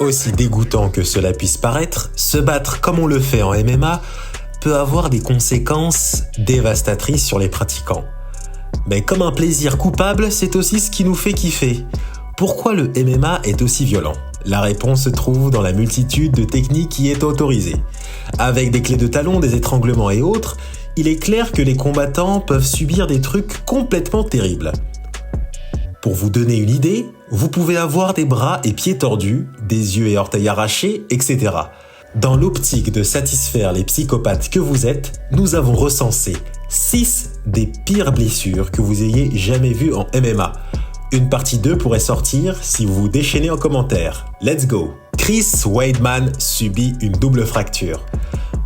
Aussi dégoûtant que cela puisse paraître, se battre comme on le fait en MMA peut avoir des conséquences dévastatrices sur les pratiquants. Mais comme un plaisir coupable, c'est aussi ce qui nous fait kiffer. Pourquoi le MMA est aussi violent ? La réponse se trouve dans la multitude de techniques qui est autorisée. Avec des clés de talon, des étranglements et autres, il est clair que les combattants peuvent subir des trucs complètement terribles. Pour vous donner une idée, vous pouvez avoir des bras et pieds tordus, des yeux et orteils arrachés, etc. Dans l'optique de satisfaire les psychopathes que vous êtes, nous avons recensé 6 des pires blessures que vous ayez jamais vues en MMA. Une partie 2 pourrait sortir si vous vous déchaînez en commentaire. Let's go! Chris Weidman subit une double fracture.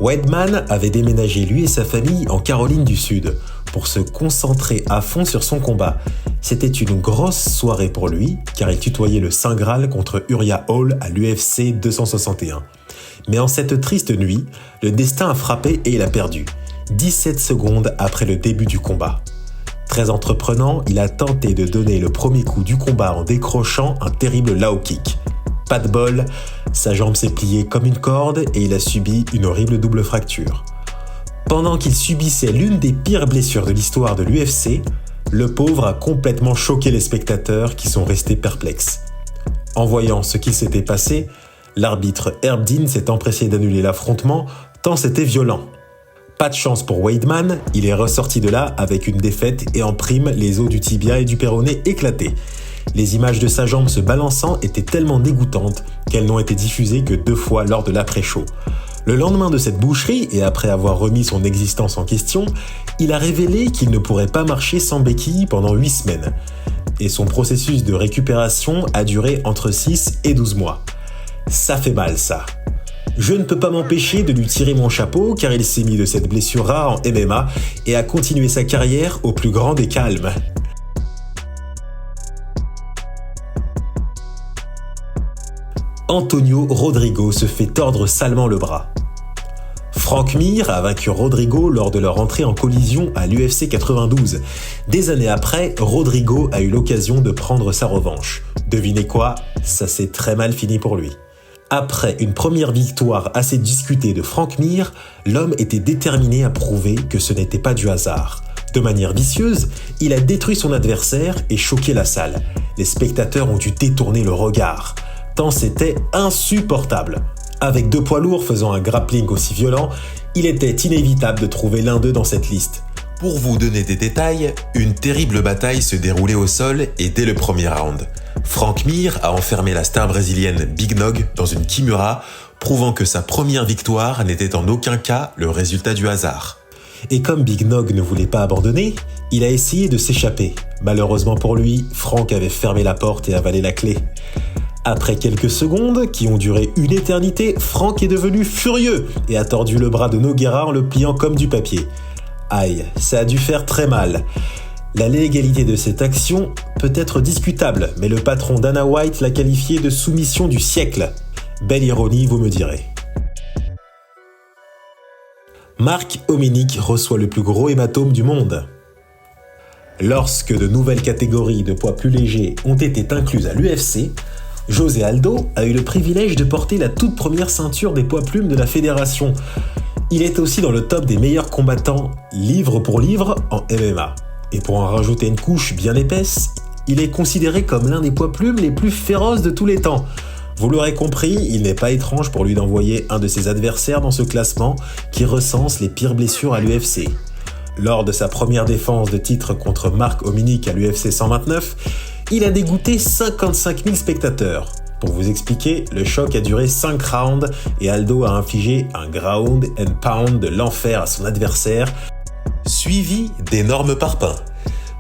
Weidman avait déménagé lui et sa famille en Caroline du Sud pour se concentrer à fond sur son combat. C'était une grosse soirée pour lui car il tutoyait le Saint Graal contre Uriah Hall à l'UFC 261. Mais en cette triste nuit, le destin a frappé et il a perdu, 17 secondes après le début du combat. Très entreprenant, il a tenté de donner le premier coup du combat en décrochant un terrible low kick. Pas de bol, sa jambe s'est pliée comme une corde et il a subi une horrible double fracture. Pendant qu'il subissait l'une des pires blessures de l'histoire de l'UFC, le pauvre a complètement choqué les spectateurs qui sont restés perplexes. En voyant ce qui s'était passé, l'arbitre Herb Dean s'est empressé d'annuler l'affrontement tant c'était violent. Pas de chance pour Weidman, il est ressorti de là avec une défaite et en prime les os du tibia et du péroné éclatés. Les images de sa jambe se balançant étaient tellement dégoûtantes qu'elles n'ont été diffusées que 2 fois lors de l'après-show. Le lendemain de cette boucherie, et après avoir remis son existence en question, il a révélé qu'il ne pourrait pas marcher sans béquille pendant 8 semaines. Et son processus de récupération a duré entre 6 et 12 mois. Ça fait mal ça. Je ne peux pas m'empêcher de lui tirer mon chapeau car il s'est mis de cette blessure rare en MMA et a continué sa carrière au plus grand des calmes. Antonio Rodrigo se fait tordre salement le bras. Frank Mir a vaincu Rodrigo lors de leur entrée en collision à l'UFC 92. Des années après, Rodrigo a eu l'occasion de prendre sa revanche. Devinez quoi ? Ça s'est très mal fini pour lui. Après une première victoire assez discutée de Frank Mir, l'homme était déterminé à prouver que ce n'était pas du hasard. De manière vicieuse, il a détruit son adversaire et choqué la salle. Les spectateurs ont dû détourner le regard, tant c'était insupportable. Avec 2 poids lourds faisant un grappling aussi violent, il était inévitable de trouver l'un d'eux dans cette liste. Pour vous donner des détails, une terrible bataille se déroulait au sol et dès le premier round. Frank Mir a enfermé la star brésilienne Big Nog dans une kimura, prouvant que sa première victoire n'était en aucun cas le résultat du hasard. Et comme Big Nog ne voulait pas abandonner, il a essayé de s'échapper. Malheureusement pour lui, Frank avait fermé la porte et avalé la clé. Après quelques secondes, qui ont duré une éternité, Frank est devenu furieux et a tordu le bras de Nogueira en le pliant comme du papier. Aïe, ça a dû faire très mal. La légalité de cette action peut être discutable, mais le patron Dana White l'a qualifié de soumission du siècle. Belle ironie, vous me direz. Mark Hominick reçoit le plus gros hématome du monde. Lorsque de nouvelles catégories de poids plus légers ont été incluses à l'UFC, José Aldo a eu le privilège de porter la toute première ceinture des poids plumes de la fédération. Il est aussi dans le top des meilleurs combattants livre pour livre en MMA. Et pour en rajouter une couche bien épaisse, il est considéré comme l'un des poids plumes les plus féroces de tous les temps. Vous l'aurez compris, il n'est pas étrange pour lui d'envoyer un de ses adversaires dans ce classement qui recense les pires blessures à l'UFC. Lors de sa première défense de titre contre Mark Hominick à l'UFC 129, il a dégoûté 55 000 spectateurs. Pour vous expliquer, le choc a duré 5 rounds et Aldo a infligé un ground and pound de l'enfer à son adversaire, suivi d'énormes parpaings.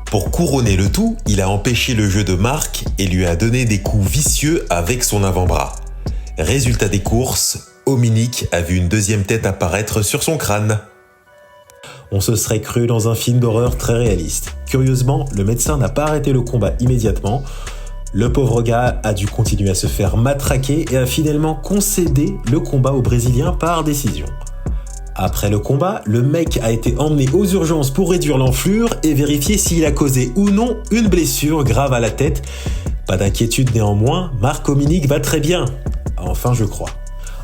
Pour couronner le tout, il a empêché le jeu de Mark et lui a donné des coups vicieux avec son avant-bras. Résultat des courses, Hominick a vu une deuxième tête apparaître sur son crâne. On se serait cru dans un film d'horreur très réaliste. Curieusement, le médecin n'a pas arrêté le combat immédiatement. Le pauvre gars a dû continuer à se faire matraquer et a finalement concédé le combat au Brésilien par décision. Après le combat, le mec a été emmené aux urgences pour réduire l'enflure et vérifier s'il a causé ou non une blessure grave à la tête. Pas d'inquiétude néanmoins, Mark Hominick va très bien. enfin je crois.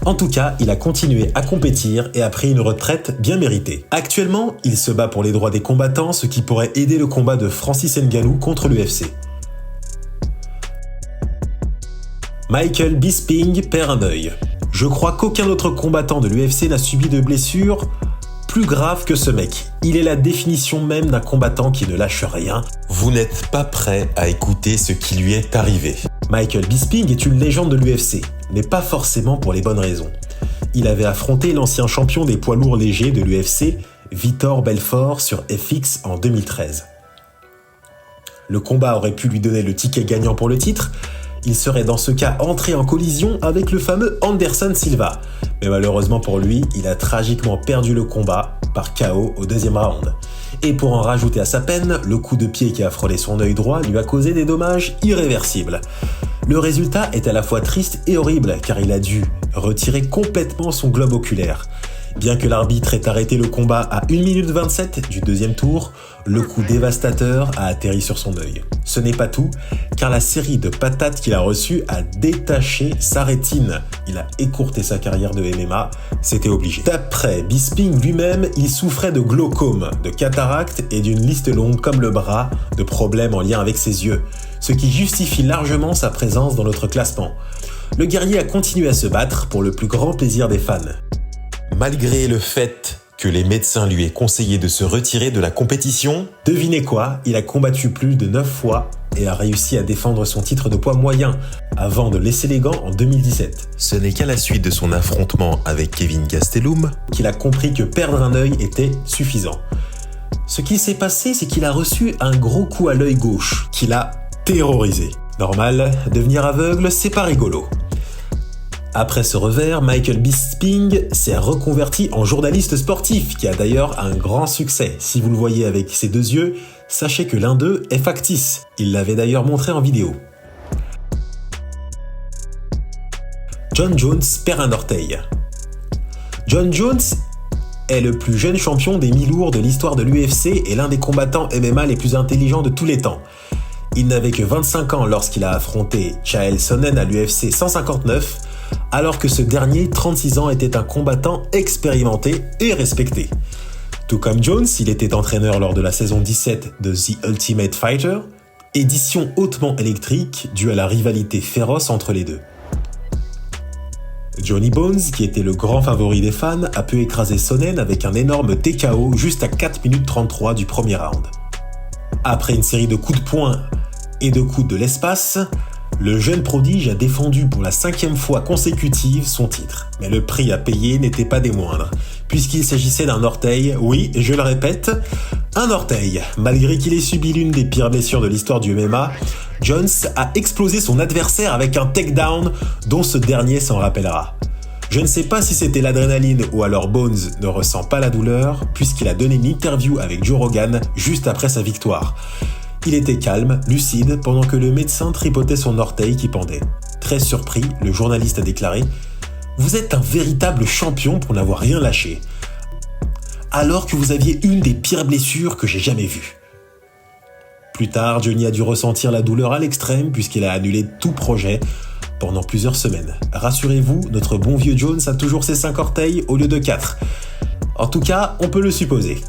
En tout cas, il a continué à compétir et a pris une retraite bien méritée. Actuellement, il se bat pour les droits des combattants, ce qui pourrait aider le combat de Francis Ngannou contre l'UFC. Michael Bisping perd un œil. Je crois qu'aucun autre combattant de l'UFC n'a subi de blessure plus grave que ce mec. Il est la définition même d'un combattant qui ne lâche rien. Vous n'êtes pas prêt à écouter ce qui lui est arrivé. Michael Bisping est une légende de l'UFC, mais pas forcément pour les bonnes raisons. Il avait affronté l'ancien champion des poids lourds légers de l'UFC, Vitor Belfort, sur FX en 2013. Le combat aurait pu lui donner le ticket gagnant pour le titre. Il serait dans ce cas entré en collision avec le fameux Anderson Silva. Mais malheureusement pour lui, il a tragiquement perdu le combat par KO au deuxième round. Et pour en rajouter à sa peine, le coup de pied qui a frôlé son œil droit lui a causé des dommages irréversibles. Le résultat est à la fois triste et horrible car il a dû retirer complètement son globe oculaire. Bien que l'arbitre ait arrêté le combat à 1 minute 27 du deuxième tour, le coup dévastateur a atterri sur son œil. Ce n'est pas tout, car la série de patates qu'il a reçues a détaché sa rétine. Il a écourté sa carrière de MMA, c'était obligé. D'après Bisping lui-même, il souffrait de glaucome, de cataracte et d'une liste longue comme le bras de problèmes en lien avec ses yeux, ce qui justifie largement sa présence dans notre classement. Le guerrier a continué à se battre pour le plus grand plaisir des fans. Malgré le fait que les médecins lui aient conseillé de se retirer de la compétition, devinez quoi, il a combattu plus de 9 fois et a réussi à défendre son titre de poids moyen avant de laisser les gants en 2017. Ce n'est qu'à la suite de son affrontement avec Kevin Gastelum qu'il a compris que perdre un œil était suffisant. Ce qui s'est passé, c'est qu'il a reçu un gros coup à l'œil gauche qui l'a terrorisé. Normal, devenir aveugle, c'est pas rigolo. Après ce revers, Michael Bisping s'est reconverti en journaliste sportif, qui a d'ailleurs un grand succès. Si vous le voyez avec ses deux yeux, sachez que l'un d'eux est factice. Il l'avait d'ailleurs montré en vidéo. Jon Jones perd un orteil. Jon Jones est le plus jeune champion des mi-lourds de l'histoire de l'UFC et l'un des combattants MMA les plus intelligents de tous les temps. Il n'avait que 25 ans lorsqu'il a affronté Chael Sonnen à l'UFC 159, alors que ce dernier, 36 ans, était un combattant expérimenté et respecté. Tout comme Jones, il était entraîneur lors de la saison 17 de The Ultimate Fighter, édition hautement électrique due à la rivalité féroce entre les deux. Johnny Bones, qui était le grand favori des fans, a pu écraser Sonnen avec un énorme TKO juste à 4 minutes 33 du premier round. Après une série de coups de poing et de coups de l'espace, le jeune prodige a défendu pour la 5e fois consécutive son titre. Mais le prix à payer n'était pas des moindres, puisqu'il s'agissait d'un orteil, oui, je le répète, un orteil. Malgré qu'il ait subi l'une des pires blessures de l'histoire du MMA, Jones a explosé son adversaire avec un takedown dont ce dernier s'en rappellera. Je ne sais pas si c'était l'adrénaline ou alors Bones ne ressent pas la douleur, puisqu'il a donné une interview avec Joe Rogan juste après sa victoire. Il était calme, lucide, pendant que le médecin tripotait son orteil qui pendait. Très surpris, le journaliste a déclaré « Vous êtes un véritable champion pour n'avoir rien lâché, alors que vous aviez une des pires blessures que j'ai jamais vues. » Plus tard, Johnny a dû ressentir la douleur à l'extrême puisqu'il a annulé tout projet pendant plusieurs semaines. Rassurez-vous, notre bon vieux Jones a toujours ses 5 orteils au lieu de 4. En tout cas, on peut le supposer.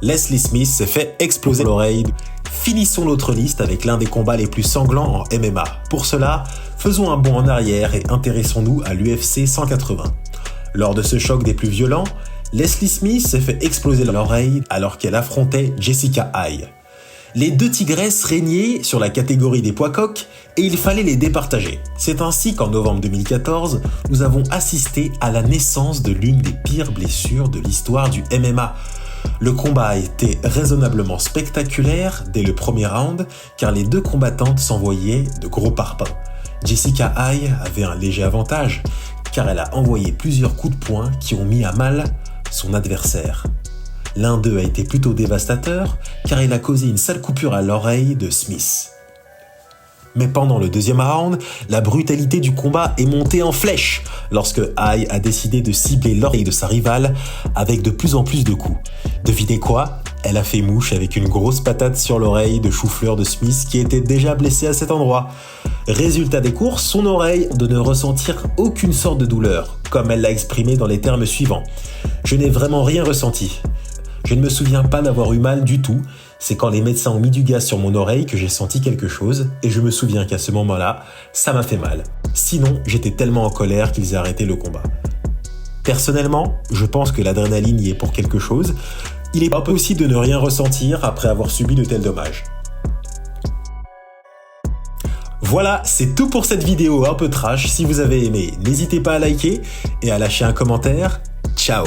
Leslie Smith s'est fait exploser l'oreille. Finissons notre liste avec l'un des combats les plus sanglants en MMA. Pour cela, faisons un bond en arrière et intéressons-nous à l'UFC 180. Lors de ce choc des plus violents, Leslie Smith s'est fait exploser l'oreille alors qu'elle affrontait Jessica Eye. Les deux tigresses régnaient sur la catégorie des poids coqs et il fallait les départager. C'est ainsi qu'en novembre 2014, nous avons assisté à la naissance de l'une des pires blessures de l'histoire du MMA. Le combat a été raisonnablement spectaculaire dès le premier round car les deux combattantes s'envoyaient de gros parpaings. Jessica Eye avait un léger avantage car elle a envoyé plusieurs coups de poing qui ont mis à mal son adversaire. L'un d'eux a été plutôt dévastateur car il a causé une sale coupure à l'oreille de Smith. Mais pendant le deuxième round, la brutalité du combat est montée en flèche lorsque Eye a décidé de cibler l'oreille de sa rivale avec de plus en plus de coups. Devinez quoi ? elle a fait mouche avec une grosse patate sur l'oreille de chou-fleur de Smith qui était déjà blessé à cet endroit. Résultat des courses, son oreille de ne ressentir aucune sorte de douleur, comme elle l'a exprimé dans les termes suivants. Je n'ai vraiment rien ressenti. Je ne me souviens pas d'avoir eu mal du tout. C'est quand les médecins ont mis du gaz sur mon oreille que j'ai senti quelque chose, et je me souviens qu'à ce moment-là, ça m'a fait mal. Sinon, j'étais tellement en colère qu'ils aient arrêté le combat. Personnellement, je pense que l'adrénaline y est pour quelque chose. Il est impossible de ne rien ressentir après avoir subi de tels dommages. Voilà, c'est tout pour cette vidéo un peu trash. Si vous avez aimé, n'hésitez pas à liker et à lâcher un commentaire. Ciao!